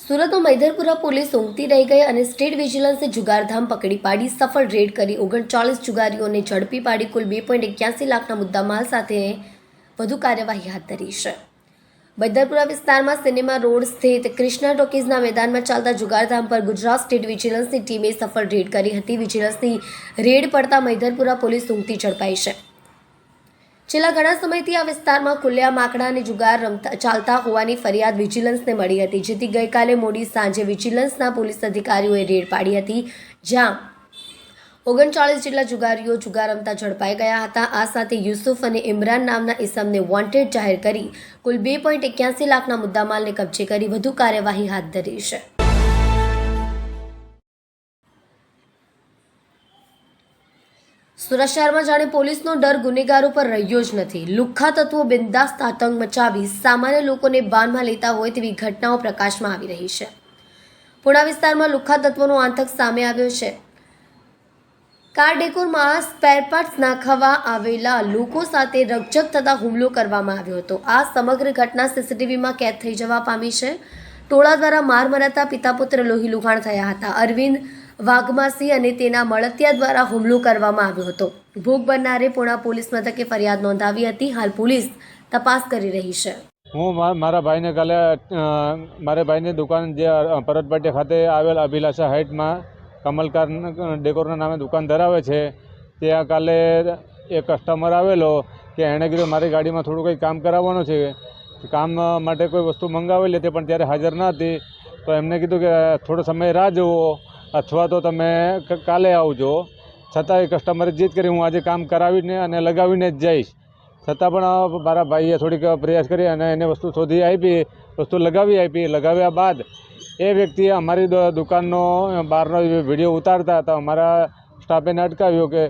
સુરતમાં મૈધરપુરા પોલીસ ઊંઘતી રહી ગઈ અને સ્ટેટ વિજિલન્સે જુગારધામ પકડી પાડી સફળ રેડ કરી 39 જુગારીઓને ઝડપી પાડી કુલ 2.81 લાખના મુદ્દામાલ સાથે વધુ કાર્યવાહી હાથ ધરી છે। મૈધરપુરા વિસ્તારમાં સિનેમા રોડ સ્થિત કૃષ્ણા ટોકીઝના મેદાનમાં ચાલતા જુગારધામ પર ગુજરાત સ્ટેટ વિજિલન્સની ટીમે સફળ રેડ કરી હતી। વિજિલન્સની રેડ પડતા મૈધરપુરા પોલીસ ઊંઘતી ઝડપાઈ છે। છેલ્લા ઘણા સમયથી આ વિસ્તારમાં ખુલ્લેઆમ આંકડા અને જુગાર ચાલતા હોવાની ફરિયાદ વિજિલન્સને મળી હતી, જેથી ગઈકાલે મોડી સાંજે વિજિલન્સના પોલીસ અધિકારીઓએ રેડ પાડી હતી, જ્યાં 39 જેટલા જુગારીઓ જુગાર રમતા ઝડપાઈ ગયા હતા। આ સાથે યુસુફ અને ઇમરાન નામના ઇસમને વોન્ટેડ જાહેર કરી કુલ 2.81 લાખના મુદ્દામાલને કબજે કરી વધુ કાર્યવાહી હાથ ધરી છે। સુરત શહેરમાં જાણે પોલીસનો ડર ગુનેગારો પર રહ્યો જ નથી। લુખ્ખા તત્વો બિંદાસ્ત આતંક મચાવી સામાન્ય લોકોને બાનમાં લેતા હોય તેવી ઘટનાઓ પ્રકાશમાં આવી રહી છે। પુણા વિસ્તારમાં લુખ્ખા તત્વોનો આતંક સામે આવ્યો છે। કાર ડેકોરમાં સ્પેરપાર્ટ્સ નાખવા આવેલા લોકો સાથે રકઝક થતા હુમલો કરવામાં આવ્યો હતો। આ સમગ્ર ઘટના સીસીટીવીમાં કેદ થઈ જવા પામી છે। ટોળા દ્વારા માર મરાતા પિતા પુત્ર લોહી લુહાણ થયા હતા। અરવિંદ વાઘમાસી અને તેના મળતિયા દ્વારા હુમલો કરવામાં આવ્યો હતો। ભોગ બનનારે પુણા પોલીસ મથકે ફરિયાદ નોંધાવી હતી। હાલ પોલીસ તપાસ કરી રહી છે। હું મારા ભાઈને કાલે મારા ભાઈની દુકાન જે પરતપાટિયા ખાતે આવેલ અભિલાષા હાઇટમાં કમલકાર ડેકોરના નામે દુકાન ધરાવે છે, ત્યાં કાલે એક કસ્ટમર આવેલો કે એણે કીધું મારી ગાડીમાં થોડું કંઈ કામ કરાવવાનું છે, કામ માટે કોઈ વસ્તુ મંગાવેલી હતી પણ ત્યારે હાજર ન હતી, તો એમને કીધું કે થોડો સમય રાહ જુઓ અથવા તો તમે કાલે આવજો। છતાં એ કસ્ટમરે જીદ કરી હું આજે કામ કરાવીને અને લગાવીને જ જઈશ। છતાં પણ મારા ભાઈએ થોડીક પ્રયાસ કરી અને એને વસ્તુ શોધી આપી, વસ્તુ લગાવી આપી। લગાવ્યા બાદ એ વ્યક્તિએ અમારી દુકાનનો બહારનો વિડીયો ઉતારતા હતા। અમારા સ્ટાફે અટકાવ્યો કે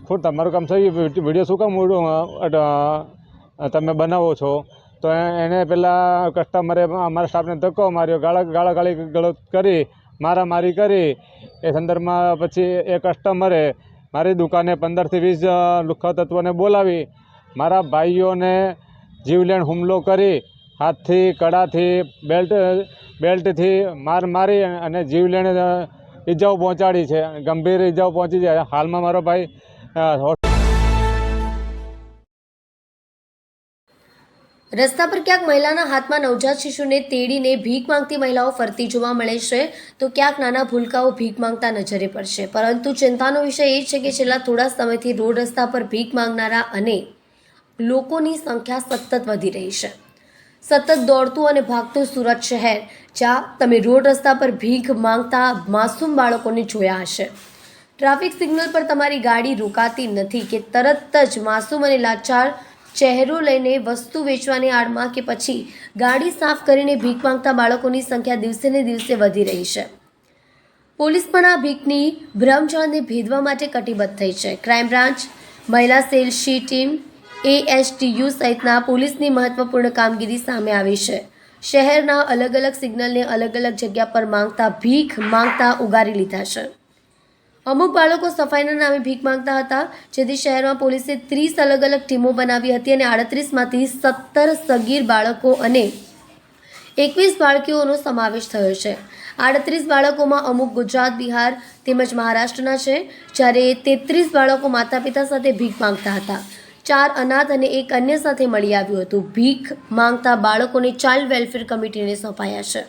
ખુદ તમારું કામ થઈ વિડીયો શું કામ તમે બનાવો છો? તો એને પહેલાં કસ્ટમરે અમારા સ્ટાફને ધક્કો માર્યો, ગાળાગાળી ગળોત કરી, મારામારી કરી। એ સંદર્ભમાં પછી એ કસ્ટમરે મારી દુકાને 15 થી 20 લુખ્ખા તત્વોને બોલાવી મારા ભાઈઓને જીવલેણ હુમલો કરી, હાથથી, કડાથી, બેલ્ટથી માર મારી અને જીવલેણ ઈજાઓ પહોંચાડી છે, ગંભીર ઈજાઓ પહોંચી છે। હાલમાં મારો ભાઈ રસ્તા પર ક્યાંક મહિલાના હાથમાં નવજાત શિશુને તેડીને ભીખ માંગતી મહિલાઓ ફરતી જોવા મળે છે, તો ક્યાંક નાના ભૂલકાઓ ભીખ માંગતા નજરે પડશે। પરંતુ ચિંતાનો વિષય એ છે કે છેલ્લા થોડા સમયથી રોડ રસ્તા પર ભીખ માંગનારા અને લોકોની સંખ્યા સતત વધી રહી છે। સતત દોડતું અને ભાગતું સુરત શહેર, જ્યાં તમે રોડ રસ્તા પર ભીખ માંગતા માસૂમ બાળકોને જોયા હશે। ટ્રાફિક સિગ્નલ પર તમારી ગાડી રોકાતી નથી કે તરત જ માસૂમ અને લાચાર ચહેરો લઈને વસ્તુ વેચવાની આડમાં કે પછી ગાડી સાફ કરીને ભીખ માંગતા બાળકોની સંખ્યા દિવસે ને દિવસે વધી રહી છે। પોલીસ પણ આ ભીખની ભ્રમજાળને ભેદવા માટે કટિબદ્ધ થઈ છે। ક્રાઇમ બ્રાન્ચ, મહિલા સેલ, શી ટીમ, ASTU સહિતના પોલીસની મહત્વપૂર્ણ કામગીરી સામે આવી છે। શહેરના અલગ અલગ સિગ્નલને અલગ અલગ જગ્યા પર ભીખ માંગતા ઉગારી લીધા છે। અમુક બાળકો સફાઈના નામે ભીખ માંગતા હતા, જેથી શહેરમાં પોલીસે 30 અલગ અલગ ટીમો બનાવી હતી અને 38માંથી 17 સગીર બાળકો અને 21 બાળકીઓનો સમાવેશ થયો છે। 38 બાળકોમાં અમુક ગુજરાત, બિહાર તેમજ મહારાષ્ટ્રના છે, જ્યારે 33 બાળકો માતા પિતા સાથે ભીખ માંગતા હતા। 4 અનાથ અને 1 અન્ય સાથે મળી આવ્યું હતું। ભીખ માંગતા બાળકોને ચાઇલ્ડ વેલફેર કમિટીને સોંપાયા છે।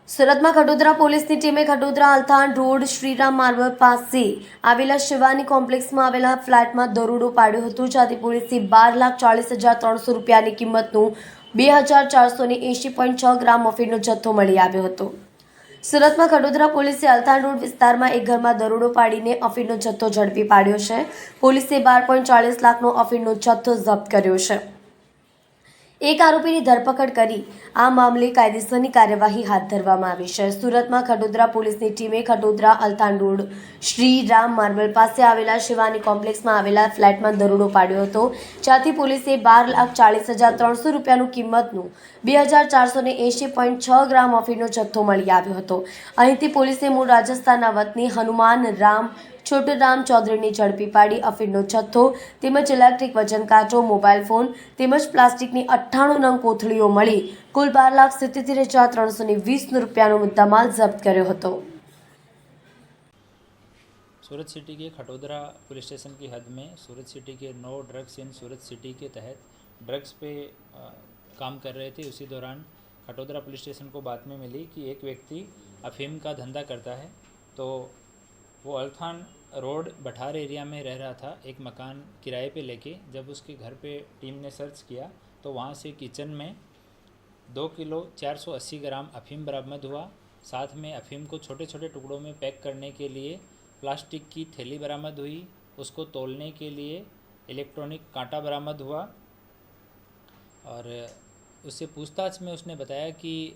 સુરતમાં ખટોદરા પોલીસની ટીમે ખટોદરા અલથાણ રોડ શ્રીરામ માર્બલ પાસે આવેલા શિવાની કોમ્પ્લેક્સમાં આવેલા ફ્લેટમાં દરોડો પાડ્યો હતો, જ્યાંથી પોલીસે 12,40,300 રૂપિયાની કિંમતનું 2,480.6 ગ્રામ અફીણનો જથ્થો મળી આવ્યો હતો। સુરતમાં ખટોદરા પોલીસે અલથાણ રોડ વિસ્તારમાં એક ઘરમાં દરોડો પાડીને અફીણનો જથ્થો ઝડપી પાડ્યો છે। પોલીસે 12.40 લાખનો અફીણનો જથ્થો જપ્ત કર્યો છે। એક આરોપીની ધરપકડ કરી આ મામલે કાયદેસરની કાર્યવાહી હાથ ધરવામાં આવી છે। સુરતમાં ખટોદરા પોલીસની ટીમે ખટોદરા અલથાણ રોડ શ્રી રામ માર્બલ પાસે આવેલા શિવાની કોમ્પ્લેક્સમાં આવેલા ફ્લેટમાં દરોડો પાડ્યો હતો, જ્યાંથી પોલીસે 12,40,300 રૂપિયાનું કિંમતનું 2,480.6 ગ્રામ અફીણનો જથ્થો મળી આવ્યો હતો। અહીંથી પોલીસે મૂળ રાજસ્થાનના વતની હનુમાન રામ છોટુરામ ચૌધરીની ઝડપી પાડી અફીણનો જથ્થો તેમજ ઇલેક્ટ્રિક વજન કાંટો, મોબાઈલ ફોન તેમજ પ્લાસ્ટિકની 98 નંગ કોથળીઓ મળી કુલ 12,77,320 રૂપિયાનો મુદ્દામાલ જપ્ત કર્યો હતો। सूरत सिटी के खटोदरा पुलिस स्टेशन की हद में सूरत सिटी के no drugs in Surat city के तहत ड्रग्स पे काम कर रहे थे। उसी दौरान खटोदरा पुलिस स्टेशन को बातमी मिली कि एक व्यक्ति अफीम का धंधा करता है, तो वो अल्थान रोड बठार एरिया में रह रहा था एक मकान किराए पे लेके। जब उसके घर पे टीम ने सर्च किया तो वहाँ से किचन में 2 किलो 480 ग्राम अफीम बरामद हुआ। साथ में अफीम को छोटे छोटे टुकड़ों में पैक करने के लिए प्लास्टिक की थैली बरामद हुई। उसको तोलने के लिए इलेक्ट्रॉनिक कांटा बरामद हुआ और उससे पूछताछ में उसने बताया कि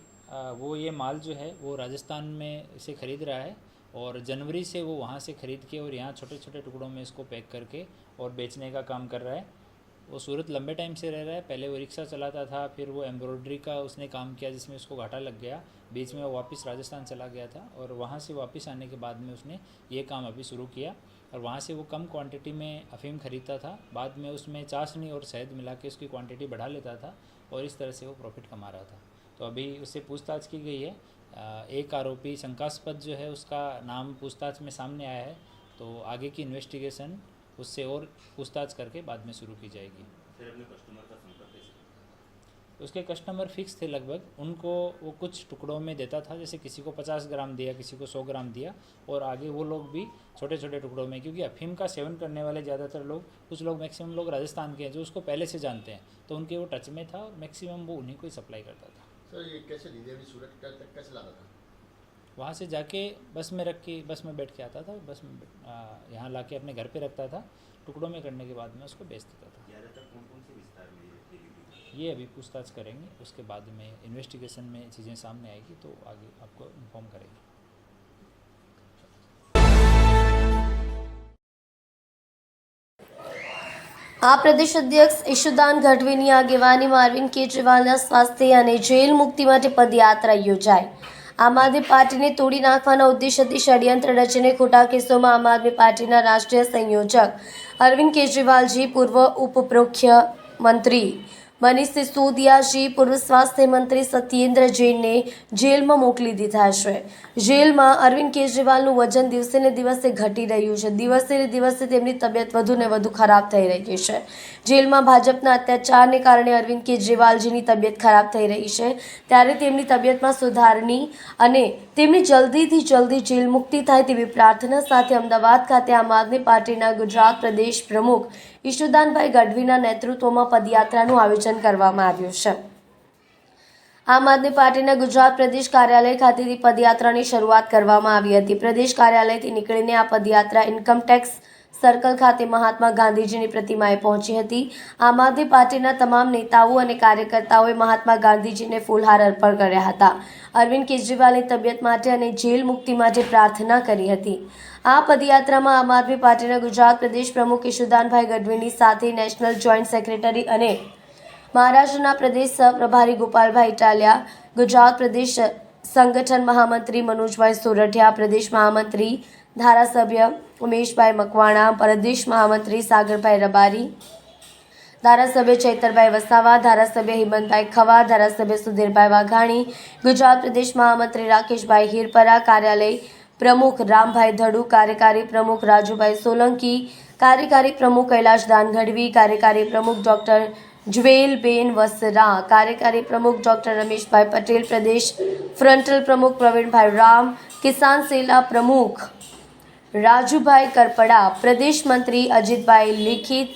वो ये माल जो है वो राजस्थान में इसे ख़रीद रहा है और जनवरी से वो वहाँ से ख़रीद के और यहाँ छोटे छोटे टुकड़ों में इसको पैक करके और बेचने का काम कर रहा है। वो सूरत लंबे टाइम से रह रहा है। पहले वो रिक्शा चलाता था, फिर वो एम्ब्रॉयडरी का उसने काम किया जिसमें उसको घाटा लग गया। बीच में वो वापस राजस्थान चला गया था और वहाँ से वापस आने के बाद में उसने ये काम अभी शुरू किया और वहाँ से वो कम क्वांटिटी में अफीम ख़रीदता था। बाद में उसमें चाशनी और शहद मिला के उसकी क्वांटिटी बढ़ा लेता था और इस तरह से वो प्रॉफिट कमा रहा था। तो अभी उससे पूछताछ की गई है। एक आरोपी शंकास्पद जो है उसका नाम पूछताछ में सामने आया है, तो आगे की इन्वेस्टिगेशन उससे और पूछताछ करके बाद में शुरू की जाएगी। फिर अपने कस्टमर का संपर्क कैसे? उसके कस्टमर फिक्स थे लगभग, उनको वो कुछ टुकड़ों में देता था, जैसे किसी को 50 ग्राम दिया, किसी को 100 ग्राम दिया और आगे वो लोग भी छोटे छोटे टुकड़ों में, क्योंकि अफीम का सेवन करने वाले ज़्यादातर लोग, कुछ लोग मैक्सिमम लोग राजस्थान के हैं जो उसको पहले से जानते हैं, तो उनके वो टच में था और मैक्सिमम वो उन्हीं को ही सप्लाई करता था। सर ये कैसे लीजिए अभी सूरत तक कैसे लाता था? वहाँ से जाके बस में रख के बस में बैठ के आता था, बस में यहाँ ला के अपने घर पे रखता था, टुकड़ों में करने के बाद में उसको बेच देता था। ज़्यादातर कौन कौन से विस्तार में ये डिलीवरी? ये अभी पूछताछ करेंगे, उसके बाद में इन्वेस्टिगेशन में चीज़ें सामने आएगी तो आगे आपको इन्फॉर्म करेंगे। આ પ્રદેશ અધ્યક્ષ ઈશુદાન ગઢવીની આગેવાનીમાં અરવિંદ કેજરીવાલના સ્વાસ્થ્ય અને જેલ મુક્તિ માટે પદયાત્રા યોજાઈ। આમ આદમી પાર્ટીને તોડી નાખવાના ઉદ્દેશ્યથી ષડયંત્ર રચીને ખોટા કેસોમાં આમ આદમી પાર્ટીના રાષ્ટ્રીય સંયોજક અરવિંદ કેજરીવાલજી, પૂર્વ ઉપમુખ્યમંત્રી મનીષ સિસોદિયાજી, પૂર્વ સ્વાસ્થ્ય મંત્રી સત્યેન્દ્ર જૈનને જેલમાં મોકલી દીધા છે। જેલમાં અરવિંદ કેજરીવાલનું વજન દિવસે ને દિવસે ઘટી રહ્યું છે। દિવસે ને દિવસે તેમની તબિયત વધુ ને વધુ ખરાબ થઈ રહી છે। જેલમાં ભાજપના અત્યાચારને કારણે અરવિંદ કેજરીવાલજીની તબિયત ખરાબ થઈ રહી છે, ત્યારે તેમની તબિયતમાં સુધારની અને તેમની જલ્દીથી જલ્દી જેલ મુક્તિ થાય તેવી પ્રાર્થના સાથે અમદાવાદ ખાતે આમ આદમી પાર્ટીના ગુજરાત પ્રદેશ પ્રમુખ ઈશુદાનભાઈ ગઢવીના નેતૃત્વમાં પદયાત્રાનું આયોજન કરવામાં આવ્યું છે। આમ આદમી પાર્ટીના ગુજરાત પ્રદેશ કાર્યાલય ખાતેથી પદયાત્રાની શરૂઆત કરવામાં આવી હતી। પ્રદેશ કાર્યાલયથી નીકળીને આ પદયાત્રા ઇન્કમ ટેક્સ સર્કલ ખાતે મહાત્મા ગાંધીજીની પ્રતિમાએ પહોંચી હતી। આમ આદમી પાર્ટીના તમામ નેતાઓ અને કાર્યકર્તાઓએ મહાત્મા ગાંધીજીને ફૂલહાર અર્પણ કર્યા હતા। અરવિંદ કેજરીવાલની તબિયત માટે અને જેલ મુક્તિ માટે પ્રાર્થના કરી હતી। આ પદયાત્રામાં આમ આદમી પાર્ટીના ગુજરાત પ્રદેશ પ્રમુખ ઈશુદાનભાઈ ગઢવીની સાથે નેશનલ જોઈન્ટ સેક્રેટરી અને મહારાષ્ટ્રના પ્રદેશ સહપ્રભારી ગોપાલભાઈ ઇટાલિયા, ગુજરાત પ્રદેશ સંગઠન महामंत्री मनोजभाई सोरठिया, प्रदेश महामंत्री धारासभ्य उमेशभाई मकवाणा, प्रदेश महामंत्री सागरभाई रबारी, धारासभ्य चैतरभाई वसावा, धारासभ्य हिमंतभाई खवा, धारासभ्य सुधीरभाई वाघाणी, गुजरात प्रदेश महामंत्री राकेशभाई हिरपरा, कार्यालय प्रमुख रामभाई धड़ू, कार्यकारी प्रमुख राजूभाई सोलंकी, कार्यकारी प्रमुख कैलाश दानगढ़वी, कार्यकारी प्रमुख डॉक्टर ज्वेलबेन वसरा, कार्यकारी प्रमुख डॉक्टर रमेशभाई पटेल, प्रदेश फ्रंटल प्रमुख प्रवीणभाई राम, किसान सेला प्रमुख राजूभाई करपड़ा, प्रदेश मंत्री अजितभाई लिखित,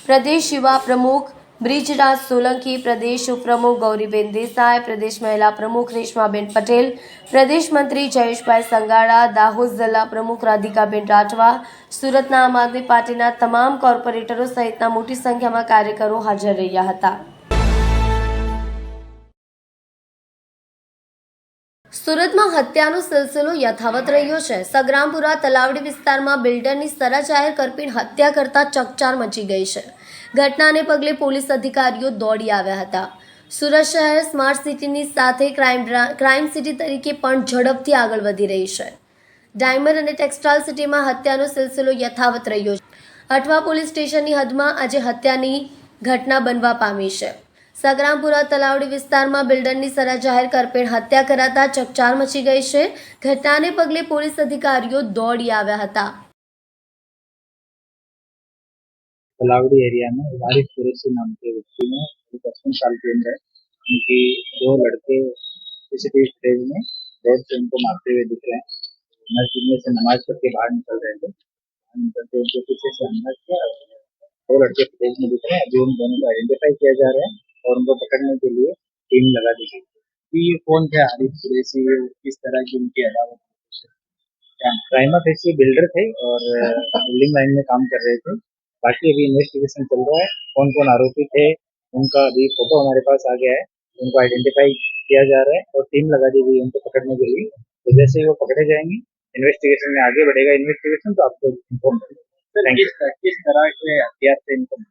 प्रदेश युवा प्रमुख ब्रिजराज सोलंकी, प्रदेश उपप्रमुख गौरीबेन देसाई, प्रदेश महिला प्रमुख रेशमाबेन पटेल, प्रदेश मंत्री जयेशभाई संगाड़ा, दाहोद जिला प्रमुख राधिकाबेन राठवा, सूरतना आम आदमी पार्टीना तमाम कोर्पोरेटरो सहितना मोटी संख्यामां कार्यकरो हाजर रह्या हता। સુરતમાં હત્યાનો સિલસિલો યથાવત રહ્યો છે। સગ્રામપુરા તલાવડી વિસ્તારમાં બિલ્ડરની સરા જાહેર કરપીણ હત્યા કરતા ચકચાર મચી ગઈ છે। ઘટનાને પગલે પોલીસ અધિકારીઓ દોડી આવ્યા હતા। સુરત શહેર સ્માર્ટ સિટીની સાથે ક્રાઇમ સિટી તરીકે પણ ઝડપથી આગળ વધી રહી છે। ડાયમંડ અને ટેક્સટાઇલ સિટીમાં હત્યાનો સિલસિલો યથાવત રહ્યો છે. અઠવા પોલીસ સ્ટેશનની હદમાં આજે હત્યાની ઘટના બનવા પામી છે. સગ્રામપુરા તલાવડી વિસ્તારમાં બિલ્ડરની સરા જાહેર કરપેણ હત્યા કરાતા ચકચાર મચી ગઈ છે. ઘટનાને પગલે પોલીસ અધિકારીઓ દોડી આવ્યા હતા. तलावड़ी एरिया में वारिस कुरैशी नाम के व्यक्ति ने 55 साल की उम्र है, उनकी दो लड़के सीसीटीवी फुटेज में रोड से उनको मारते हुए दिख रहे हैं. मस्जिद में से नमाज पढ़ के बाहर निकल रहे थे. बाहर निकलते उनके पीछे से हमला किया. दो लड़के फुटेज में दिख रहे हैं. अभी उन दोनों को आइडेंटिफाई किया जा रहा है और उनको पकड़ने के लिए टीम लगा दी गई. कि ये कौन थे हारिस कुरैशी, किस तरह की उनकी अदावत, प्राइमा फेसी बिल्डर थे और बिल्डिंग लाइन में काम कर रहे थे. बाकी अभी इन्वेस्टिगेशन चल रहा है. कौन कौन आरोपी थे उनका अभी फोटो हमारे पास आ गया है. उनको आइडेंटिफाई किया जा रहा है और टीम लगा दी गई उनको पकड़ने के लिए. तो जैसे ही वो पकड़े जाएंगे, इन्वेस्टिगेशन में आगे बढ़ेगा इन्वेस्टिगेशन, तो आपको इन्फॉर्म करेंगे. किस तरह के हथियार थे इनको